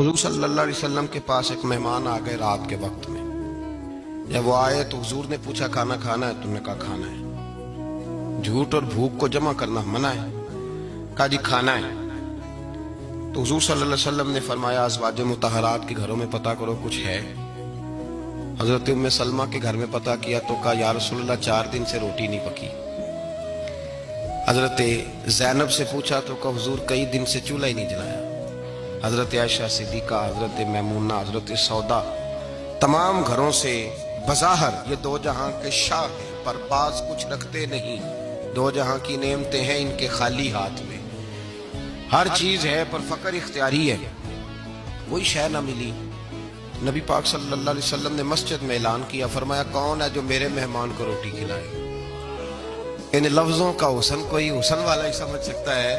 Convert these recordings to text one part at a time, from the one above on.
حضور صلی اللہ علیہ وسلم کے پاس ایک مہمان آ گئے رات کے وقت میں. جب وہ آئے تو حضور نے پوچھا کھانا کھانا ہے؟ تم نے کہا کھانا ہے. جھوٹ اور بھوک کو جمع کرنا منع ہے. کہا جی کھانا ہے. تو حضور صلی اللہ علیہ وسلم نے فرمایا ازواج مطہرات کے گھروں میں پتہ کرو کچھ ہے. حضرت ام سلمہ کے گھر میں پتہ کیا تو کہا یا رسول اللہ 4 دن سے روٹی نہیں پکی. حضرت زینب سے پوچھا تو کہا حضور کئی دن سے چولہا ہی نہیں جلایا. حضرت عائشہ صدیقہ، حضرت میمونہ، حضرت سودا، تمام گھروں سے بظاہر یہ دو جہاں کے شاہ ہیں پر بعض کچھ رکھتے نہیں. دو جہاں کی نعمتیں ہیں ان کے خالی ہاتھ میں. ہر چیز ہے پر فقر اختیاری ہے. کوئی شے نہ ملی. نبی پاک صلی اللہ علیہ وسلم نے مسجد میں اعلان کیا، فرمایا کون ہے جو میرے مہمان کو روٹی کھلائے؟ ان لفظوں کا حسن کوئی حسن والا ہی سمجھ سکتا ہے.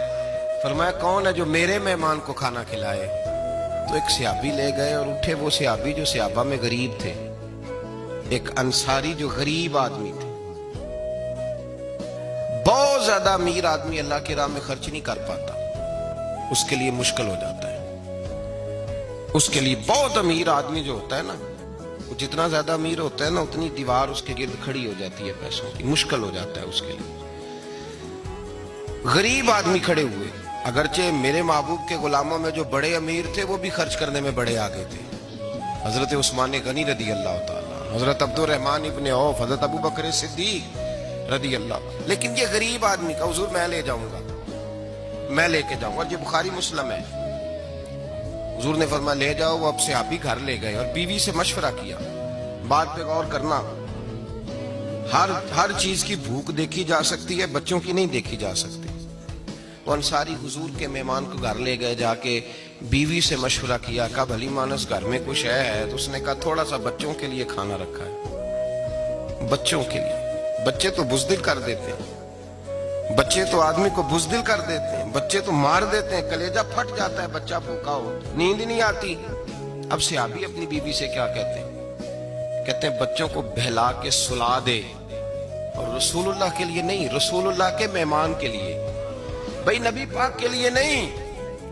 فرمایا کون ہے جو میرے مہمان کو کھانا کھلائے؟ تو ایک صحابی لے گئے اور اٹھے وہ صحابی جو صحابہ میں غریب تھے، ایک انصاری جو غریب آدمی تھے. بہت زیادہ امیر آدمی اللہ کی راہ میں خرچ نہیں کر پاتا، اس کے لیے مشکل ہو جاتا ہے. اس کے لیے بہت امیر آدمی جو ہوتا ہے نا، وہ جتنا زیادہ امیر ہوتا ہے نا اتنی دیوار اس کے گرد کھڑی ہو جاتی ہے پیسوں کی. مشکل ہو جاتا ہے اس کے لیے. غریب آدمی کھڑے ہوئے. اگرچہ میرے محبوب کے غلاموں میں جو بڑے امیر تھے وہ بھی خرچ کرنے میں بڑے آگے تھے. حضرت عثمان غنی رضی اللہ تعالیٰ، حضرت عبد الرحمن ابن عوف، حضرت ابو بکر صدیق رضی اللہ. لیکن یہ غریب آدمی کا حضور میں لے جاؤں گا، میں لے کے جاؤں گا. یہ بخاری مسلم ہے. حضور نے فرمایا لے جاؤ. وہ اب صحابی گھر لے گئے اور بیوی سے مشورہ کیا. بات پہ غور کرنا، ہر چیز کی بھوک دیکھی جا سکتی ہے، بچوں کی نہیں دیکھی جا سکتی. وہ انصاری حضور کے مہمان کو گھر لے گئے، جا کے بیوی سے مشورہ کیا. کہا بھلی مانس گھر میں کچھ ہے؟ تو اس نے کہا تھوڑا سا بچوں کے لیے کھانا رکھا ہے. بچوں کے لیے. بچے تو بزدل کر دیتے ہیں، بچے تو آدمی کو بزدل کر دیتے ہیں، بچے تو مار دیتے ہیں، کلیجہ پھٹ جاتا ہے بچہ بھوکا ہو، نیند ہی نہیں آتی. اب صحابی اپنی بیوی سے کیا کہتے ہیں؟ کہتے ہیں بچوں کو بہلا کے سلا دے، اور رسول اللہ کے لیے نہیں، رسول اللہ کے مہمان کے لیے. بھئی نبی پاک کے لیے نہیں،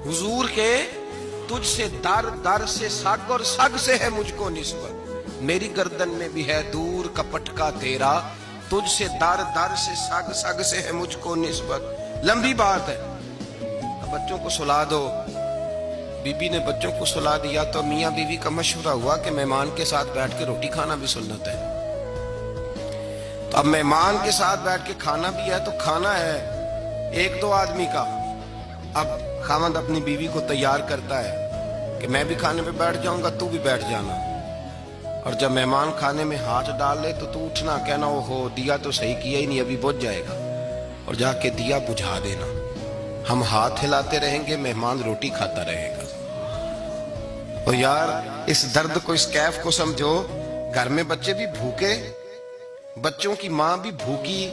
حضور کے. تجھ سے در در سے سگ اور سگ سے ہے مجھ کو نسبت. میری گردن میں بھی ہے دور کا پٹکا تیرا، تجھ سے در در سے سگ سگ سے ہے مجھ کو نسبت. لمبی بات ہے. بچوں کو سلا دو. بی بی نے بچوں کو سلا دیا تو میاں بیوی کا مشورہ ہوا کہ مہمان کے ساتھ بیٹھ کے روٹی کھانا بھی سنت ہے. تو اب مہمان کے ساتھ بیٹھ کے کھانا بھی ہے تو کھانا ہے 1-2 آدمی کا. اب خاوند اپنی بیوی کو تیار کرتا ہے کہ میں بھی کھانے پہ بیٹھ جاؤں گا، تو بھی بیٹھ جانا. اور جب مہمان کھانے میں ہاتھ ڈال لے تو اٹھنا، کہنا او ہو دیا تو صحیح کیا ہی نہیں، ابھی بجھ جائے گا، اور جا کے دیا بجھا دینا. ہم ہاتھ ہلاتے رہیں گے، مہمان روٹی کھاتا رہے گا. اور یار اس درد کو، اس کیف کو سمجھو. گھر میں بچے بھی بھوکے، بچوں کی ماں بھی بھوکی،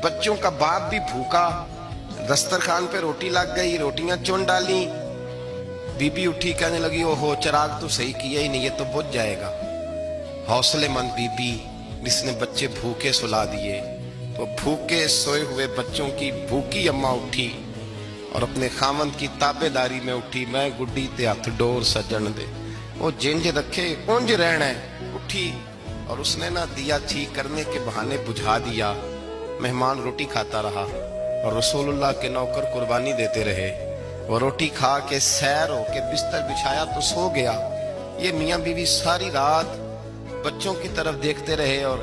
بچوں کا باپ بھی بھوکا. دسترخوان پہ روٹی لگ گئی، روٹیاں چن ڈالی. بی بی اٹھی کہنے لگی او ہو چراغ تو صحیح کیا ہی نہیں، یہ تو بجھ جائے گا. حوصلے مند بی بی جس نے بچے بھوکے سلا دیے، تو بھوکے سوئے ہوئے بچوں کی بھوکی اماں اٹھی اور اپنے خامند کی تابے داری میں اٹھی. میں گڈی تے ہاتھ ڈور سجن دے، وہ جنج رکھے اونج رہنا ہے. اٹھی اور اس نے نا دیا ٹھیک کرنے کے بہانے بجھا دیا. مہمان روٹی کھاتا رہا اور رسول اللہ کے نوکر قربانی دیتے رہے. وہ روٹی کھا کے سیر ہو کے بستر بچھایا تو سو گیا. یہ میاں بیوی ساری رات بچوں کی طرف دیکھتے رہے اور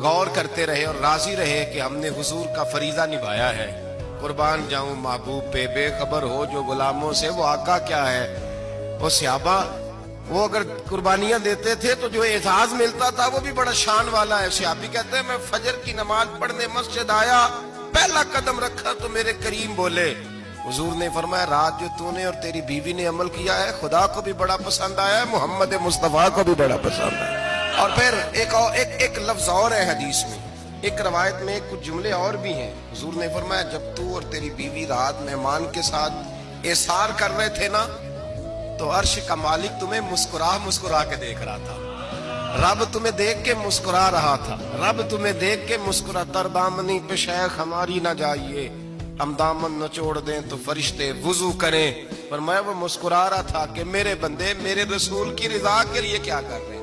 غور کرتے رہے اور راضی رہے کہ ہم نے حضور کا فریضہ نبھایا ہے. قربان جاؤں محبوب پہ، بے خبر ہو جو غلاموں سے وہ آقا کیا ہے. وہ صحابہ وہ اگر قربانیاں دیتے تھے تو جو اعزاز ملتا تھا وہ بھی بڑا شان والا ہے. صحابی کہتے ہیں میں فجر کی نماز پڑھنے مسجد آیا، پہلا قدم رکھا تو میرے کریم بولے. حضور نے فرمایا رات جو تو نے اور تیری بیوی نے عمل کیا ہے خدا کو بھی بڑا پسند آیا ہے، محمد مصطفیٰ کو بھی بڑا پسند آیا. اور پھر ایک لفظ اور ہے حدیث میں، ایک روایت میں کچھ جملے اور بھی ہیں. حضور نے فرمایا جب تو اور تیری بیوی رات مہمان کے ساتھ احسار کر رہے تھے نا، تو عرش کا مالک تمہیں مسکرا کے دیکھ رہا تھا. رب تمہیں دیکھ کے مسکرا رہا تھا. رب تمہیں دیکھ کے مسکرا. تر دامنی پہ شیخ ہماری نہ جائیے، ہم دامن نہ چھوڑ دیں تو فرشتے وضو کریں. فرمایا وہ مسکرا رہا تھا کہ میرے بندے میرے رسول کی رضا کے لیے کیا کر رہے ہیں.